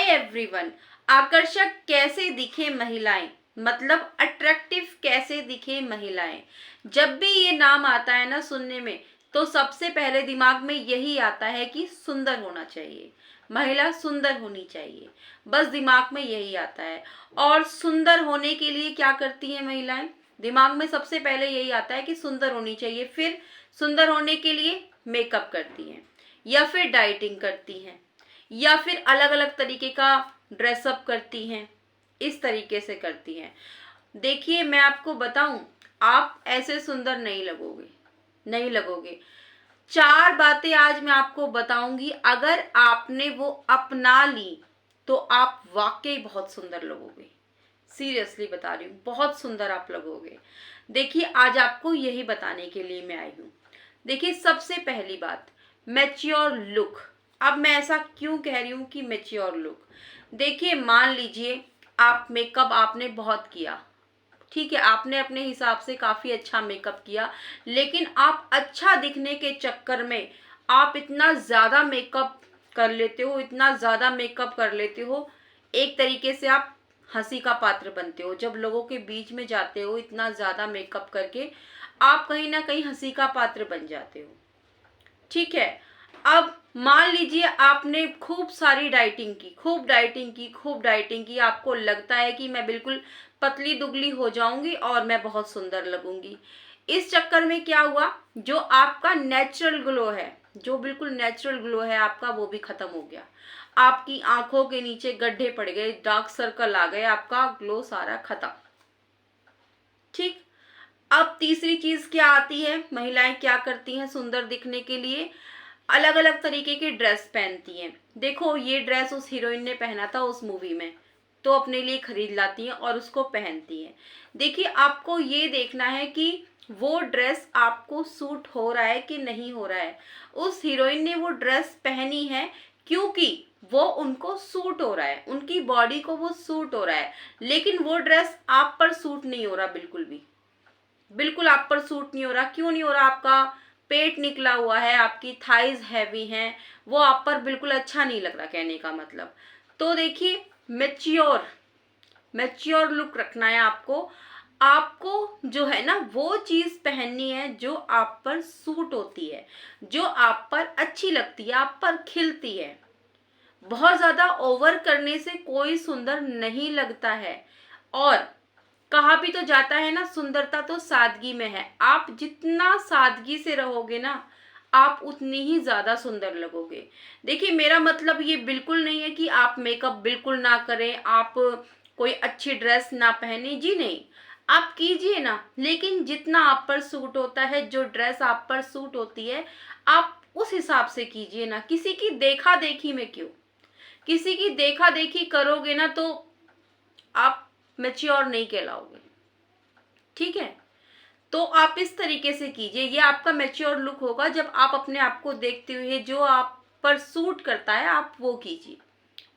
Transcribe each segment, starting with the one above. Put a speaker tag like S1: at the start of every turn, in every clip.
S1: Everyone, आकर्षक कैसे दिखे महिलाएं, मतलब अट्रैक्टिव कैसे दिखे महिलाएं। जब भी ये नाम आता है ना सुनने में, तो सबसे पहले दिमाग में यही आता है कि सुंदर होना चाहिए, महिला सुंदर होनी चाहिए, बस दिमाग में यही आता है। और सुंदर होने के लिए क्या करती हैं महिलाएं, दिमाग में सबसे पहले यही आता है कि सुंदर होनी चाहिए। फिर सुंदर होने के लिए मेकअप करती हैं, या फिर डाइटिंग करती हैं, या फिर अलग अलग तरीके का ड्रेसअप करती हैं, इस तरीके से करती हैं। देखिए मैं आपको बताऊं, आप ऐसे सुंदर नहीं लगोगे। 4 बातें आज मैं आपको बताऊंगी, अगर आपने वो अपना ली तो आप वाकई बहुत सुंदर लगोगे। सीरियसली बता रही हूँ, बहुत सुंदर आप लगोगे। देखिए आज आपको यही बताने के लिए मैं आई हूँ। देखिए सबसे पहली बात, मैच्योर लुक। अब मैं ऐसा क्यों कह रही हूँ कि मैच्योर लुक, देखिए मान लीजिए आप मेकअप आपने बहुत किया, ठीक है, आपने अपने हिसाब से काफी अच्छा मेकअप किया, लेकिन आप अच्छा दिखने के चक्कर में आप इतना ज्यादा मेकअप कर लेते हो, इतना ज्यादा मेकअप कर लेते हो, एक तरीके से आप हंसी का पात्र बनते हो। जब लोगों के बीच में जाते हो इतना ज्यादा मेकअप करके, आप कहीं ना कहीं हंसी का पात्र बन जाते हो, ठीक है। अब मान लीजिए आपने खूब सारी डाइटिंग की, खूब डाइटिंग की, आपको लगता है कि मैं बिल्कुल पतली दुबली हो जाऊंगी और मैं बहुत सुंदर लगूंगी। इस चक्कर में क्या हुआ, जो आपका नेचुरल ग्लो है, जो बिल्कुल नेचुरल ग्लो है आपका, वो भी खत्म हो गया। आपकी आंखों के नीचे गड्ढे पड़ गए, डार्क सर्कल आ गए, आपका ग्लो सारा खत्म, ठीक। अब तीसरी चीज क्या आती है, महिलाएं क्या करती हैं सुंदर दिखने के लिए, अलग अलग तरीके की ड्रेस पहनती हैं। देखो ये ड्रेस उस हीरोइन ने पहना था उस मूवी में, तो अपने लिए खरीद लाती हैं और उसको पहनती हैं। देखिए आपको ये देखना है कि वो ड्रेस आपको सूट हो रहा है कि नहीं हो रहा है। उस हीरोइन ने वो ड्रेस पहनी है क्योंकि वो उनको सूट हो रहा है, उनकी बॉडी को वो सूट हो रहा है, लेकिन वो ड्रेस आप पर सूट नहीं हो रहा, बिल्कुल भी, बिल्कुल आप पर सूट नहीं हो रहा। क्यों नहीं हो रहा, आपका पेट निकला हुआ है, आपकी थाइज हैवी हैं, वो आप पर बिल्कुल अच्छा नहीं लग रहा, कहने का मतलब। तो देखिए मैच्योर लुक रखना है आपको। आपको जो है ना वो चीज पहननी है जो आप पर सूट होती है, जो आप पर अच्छी लगती है, आप पर खिलती है। बहुत ज्यादा ओवर करने से कोई सुंदर नहीं लगता है। और कहा भी तो जाता है ना, सुंदरता तो सादगी में है। आप जितना सादगी से रहोगे ना, आप उतनी ही ज्यादा सुंदर लगोगे। देखिए मेरा मतलब ये बिल्कुल नहीं है कि आप मेकअप बिल्कुल ना करें, आप कोई अच्छी ड्रेस ना पहने, जी नहीं, आप कीजिए ना, लेकिन जितना आप पर सूट होता है, जो ड्रेस आप पर सूट होती है, आप उस हिसाब से कीजिए ना। किसी की देखा देखी में क्यों, किसी की देखा देखी करोगे ना तो आप मैच्योर नहीं कहलाओगे, ठीक है। तो आप इस तरीके से कीजिए, ये आपका मैच्योर लुक होगा। जब आप अपने आप को देखते हुए जो आप पर सूट करता है आप वो कीजिए,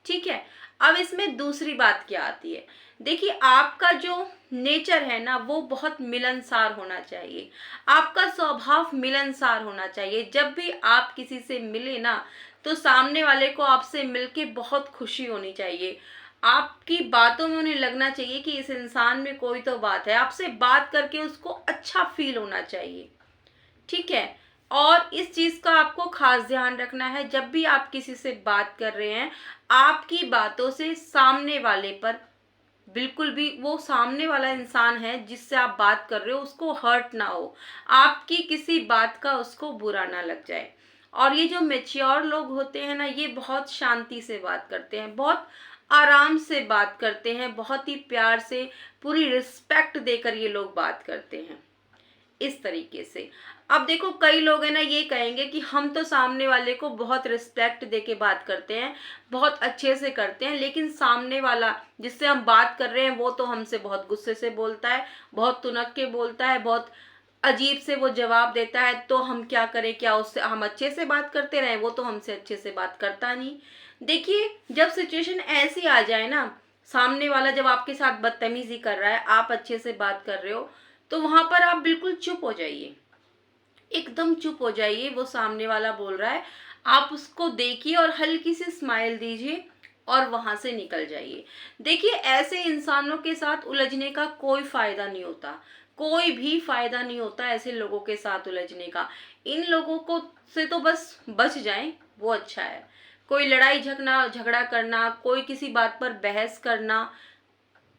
S1: ठीक है। अब इसमें दूसरी बात क्या आती है, देखिए आपका जो नेचर है ना वो बहुत मिलनसार होना चाहिए, आपका स्वभाव मिलनसार होना चाहिए। जब भी आप किसी से मिले ना, तो सामने वाले को आपसे मिलके बहुत खुशी होनी चाहिए। आपकी बातों में उन्हें लगना चाहिए कि इस इंसान में कोई तो बात है, आपसे बात करके उसको अच्छा फील होना चाहिए, ठीक है। और इस चीज का आपको खास ध्यान रखना है, जब भी आप किसी से बात कर रहे हैं, आपकी बातों से सामने वाले पर बिल्कुल भी, वो सामने वाला इंसान है जिससे आप बात कर रहे हो, उसको हर्ट ना हो, आपकी किसी बात का उसको बुरा ना लग जाए। और ये जो मेच्योर लोग होते हैं ना, ये बहुत शांति से बात करते हैं, बहुत आराम से बात करते हैं, बहुत ही प्यार से, पूरी रिस्पेक्ट देकर ये लोग बात करते हैं, इस तरीके से। अब देखो कई लोग है ना ये कहेंगे कि हम तो सामने वाले को बहुत रिस्पेक्ट देके बात करते हैं, बहुत अच्छे से करते हैं, लेकिन सामने वाला जिससे हम बात कर रहे हैं वो तो हमसे बहुत गुस्से से बोलता है, बहुत तुनक के बोलता है, बहुत अजीब से वो जवाब देता है। तो हम क्या करें, क्या उससे हम अच्छे से बात करते रहें, वो तो हमसे अच्छे से बात करता नहीं। देखिए जब सिचुएशन ऐसी आ जाए ना, सामने वाला जब आपके साथ बदतमीजी कर रहा है, आप अच्छे से बात कर रहे हो, तो वहां पर आप बिल्कुल चुप हो जाइए, एकदम चुप हो जाइए। वो सामने वाला बोल रहा है, आप उसको देखिए और हल्की सी स्माइल दीजिए, और वहां से निकल जाइए। देखिए, ऐसे इंसानों के साथ उलझने का कोई फायदा नहीं होता, कोई भी फायदा नहीं होता ऐसे लोगों के साथ उलझने का। इन लोगों को से तो बस बच जाएं, वो अच्छा है। कोई लड़ाई झगड़ा करना, कोई किसी बात पर बहस करना,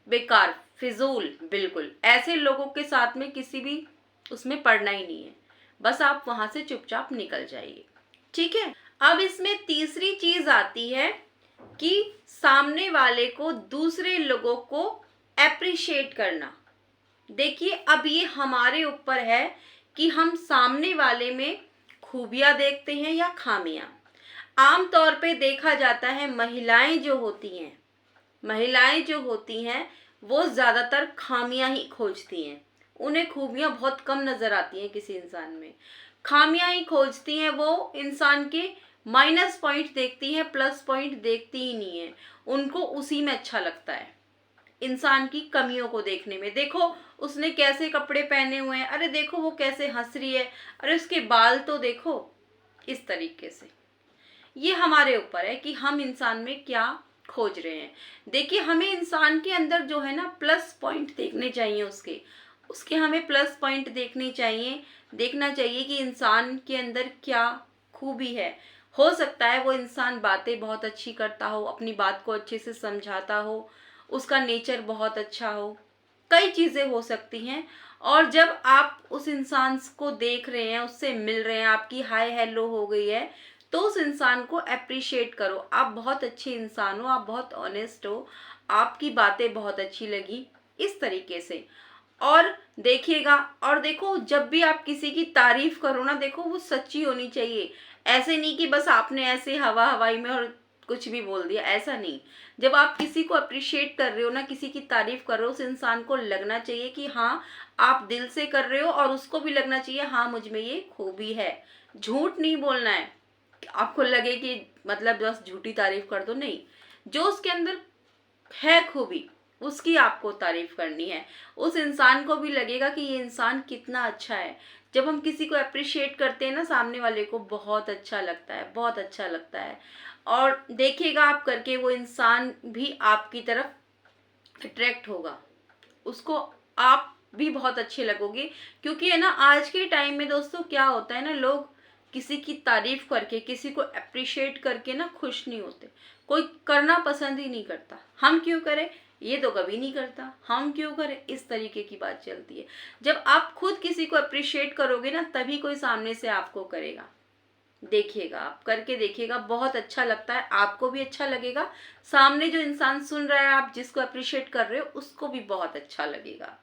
S1: बेकार, फिजूल, बिल्कुल ऐसे लोगों के साथ में किसी भी उसमें पड़ना ही नहीं है। बस आप वहां से चुपचाप निकल जाइए, ठीक है। अब इसमें तीसरी चीज आती है कि सामने वाले को, दूसरे लोगों को एप्रिशिएट करना। देखिए, अब ये हमारे ऊपर है कि हम सामने वाले में खूबियां देखते हैं या खामियां। आमतौर पे देखा जाता है महिलाएं जो होती हैं वो ज्यादातर खामियां ही खोजती हैं। उन्हें खूबियां बहुत कम नजर आती हैं किसी इंसान में, खामियां ही खोजती हैं। वो इंसान के माइनस पॉइंट देखती हैं, प्लस पॉइंट देखती ही नहीं है। उनको उसी में अच्छा लगता है, इंसान की कमियों को देखने में। देखो उसने कैसे कपड़े पहने हुए हैं, अरे देखो वो कैसे हंस रही है, अरे उसके बाल तो देखो, इस तरीके से। ये हमारे ऊपर है कि हम इंसान में क्या खोज रहे हैं। देखिए, हमें इंसान के अंदर जो है ना प्लस पॉइंट देखने चाहिए, उसके उसके हमें प्लस पॉइंट देखने चाहिए। देखना चाहिए कि इंसान के अंदर क्या खूबी है। हो सकता है वो इंसान बातें बहुत अच्छी करता हो, अपनी बात को अच्छे से समझाता हो, उसका नेचर बहुत अच्छा हो, कई चीजें हो सकती हैं। और जब आप उस इंसान को देख रहे हैं, उससे मिल रहे हैं, आपकी हाय हेलो हो गई है, तो उस इंसान को अप्रिशिएट करो। आप बहुत अच्छे इंसान हो, आप बहुत ऑनेस्ट हो, आपकी बातें बहुत अच्छी लगी, इस तरीके से। और देखिएगा, और देखो जब भी आप किसी की तारीफ करो ना, देखो वो सच्ची होनी चाहिए। ऐसे नहीं कि बस आपने ऐसे हवा हवाई में और कुछ भी बोल दिया, ऐसा नहीं। जब आप किसी को अप्रिशिएट कर रहे हो ना, किसी की तारीफ कर रहे हो, उस इंसान को लगना चाहिए कि हाँ आप दिल से कर रहे हो, और उसको भी लगना चाहिए हाँ मुझ में ये खूबी है। झूठ नहीं बोलना है, आपको लगे कि मतलब बस झूठी तारीफ कर दो, नहीं। जो उसके अंदर है खूबी, उसकी आपको तारीफ करनी है। उस इंसान को भी लगेगा कि ये इंसान कितना अच्छा है। जब हम किसी को अप्रिशिएट करते हैं ना, सामने वाले को बहुत अच्छा लगता है, बहुत अच्छा लगता है। और देखिएगा आप करके, वो इंसान भी आपकी तरफ अट्रैक्ट होगा, उसको आप भी बहुत अच्छे लगोगे। क्योंकि है ना, आज के टाइम में दोस्तों क्या होता है ना, लोग किसी की तारीफ करके, किसी को अप्रिशिएट करके ना खुश नहीं होते। कोई करना पसंद ही नहीं करता। हम क्यों करें, ये तो कभी नहीं करता, हम क्यों करें, इस तरीके की बात चलती है। जब आप खुद किसी को अप्रिशिएट करोगे ना, तभी कोई सामने से आपको करेगा। देखिएगा, आप करके देखिएगा, बहुत अच्छा लगता है, आपको भी अच्छा लगेगा, सामने जो इंसान सुन रहा है, आप जिसको अप्रिशिएट कर रहे हो, उसको भी बहुत अच्छा लगेगा।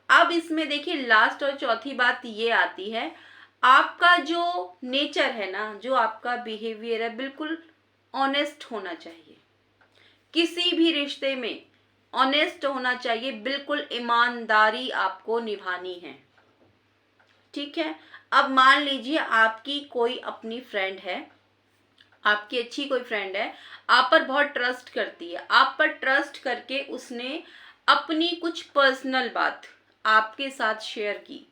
S1: अब इसमें देखिए लास्ट और चौथी बात ये आती है, आपका जो नेचर है ना, जो आपका बिहेवियर है, बिल्कुल ऑनेस्ट होना चाहिए। किसी भी रिश्ते में ऑनेस्ट होना चाहिए, बिल्कुल ईमानदारी आपको निभानी है, ठीक है। अब मान लीजिए आपकी कोई अपनी फ्रेंड है, आपकी अच्छी कोई फ्रेंड है, आप पर बहुत ट्रस्ट करती है, आप पर ट्रस्ट करके उसने अपनी कुछ पर्सनल बात आपके साथ शेयर की।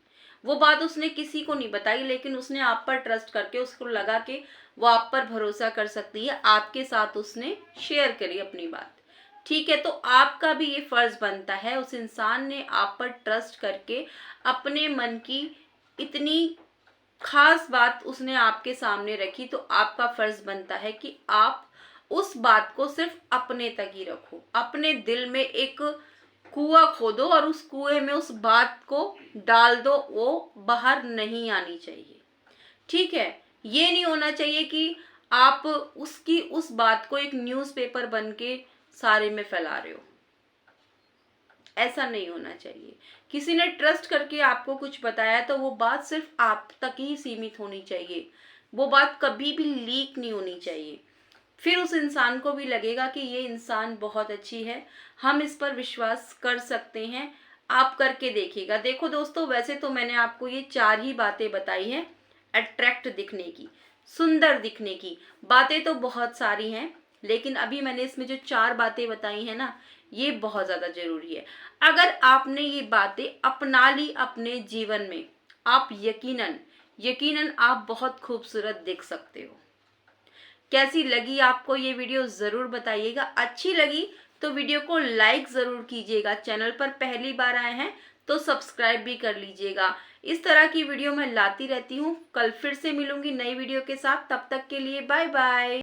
S1: वो बात उसने किसी को नहीं बताई, लेकिन उसने आप पर ट्रस्ट करके, उसको लगा कि वो आप पर भरोसा कर सकती है, आपके साथ उसने शेयर करी अपनी बात, ठीक है। तो आपका भी ये फर्ज बनता है, उस इंसान ने आप पर ट्रस्ट करके अपने मन की इतनी खास बात उसने आपके सामने रखी, तो आपका फर्ज बनता है कि आप उस बात को सिर्फ अपने तक ही रखो। अपने दिल में एक कुआं खोदो और उस कुएं में उस बात को डाल दो, वो बाहर नहीं आनी चाहिए, ठीक है। ये नहीं होना चाहिए कि आप उसकी उस बात को एक न्यूज़पेपर बन के सारे में फैला रहे हो, ऐसा नहीं होना चाहिए। किसी ने ट्रस्ट करके आपको कुछ बताया, तो वो बात सिर्फ आप तक ही सीमित होनी चाहिए, वो बात कभी भी लीक नहीं होनी चाहिए। फिर उस इंसान को भी लगेगा कि ये इंसान बहुत अच्छी है, हम इस पर विश्वास कर सकते हैं। आप करके देखिएगा। देखो दोस्तों, वैसे तो मैंने आपको ये 4 ही बातें बताई हैं अट्रैक्ट दिखने की, सुंदर दिखने की। बातें तो बहुत सारी हैं, लेकिन अभी मैंने इसमें जो 4 बातें बताई हैं ना, ये बहुत ज्यादा जरूरी है। अगर आपने ये बातें अपना ली अपने जीवन में, आप यकीनन यकीनन आप बहुत खूबसूरत दिख सकते हो, कैसी लगी आपको ये वीडियो ज़रूर बताइएगा। अच्छी लगी तो वीडियो को लाइक ज़रूर कीजिएगा। चैनल पर पहली बार आए हैं तो सब्सक्राइब भी कर लीजिएगा। इस तरह की वीडियो मैं लाती रहती हूँ। कल फिर से मिलूंगी नई वीडियो के साथ। तब तक के लिए बाय बाय।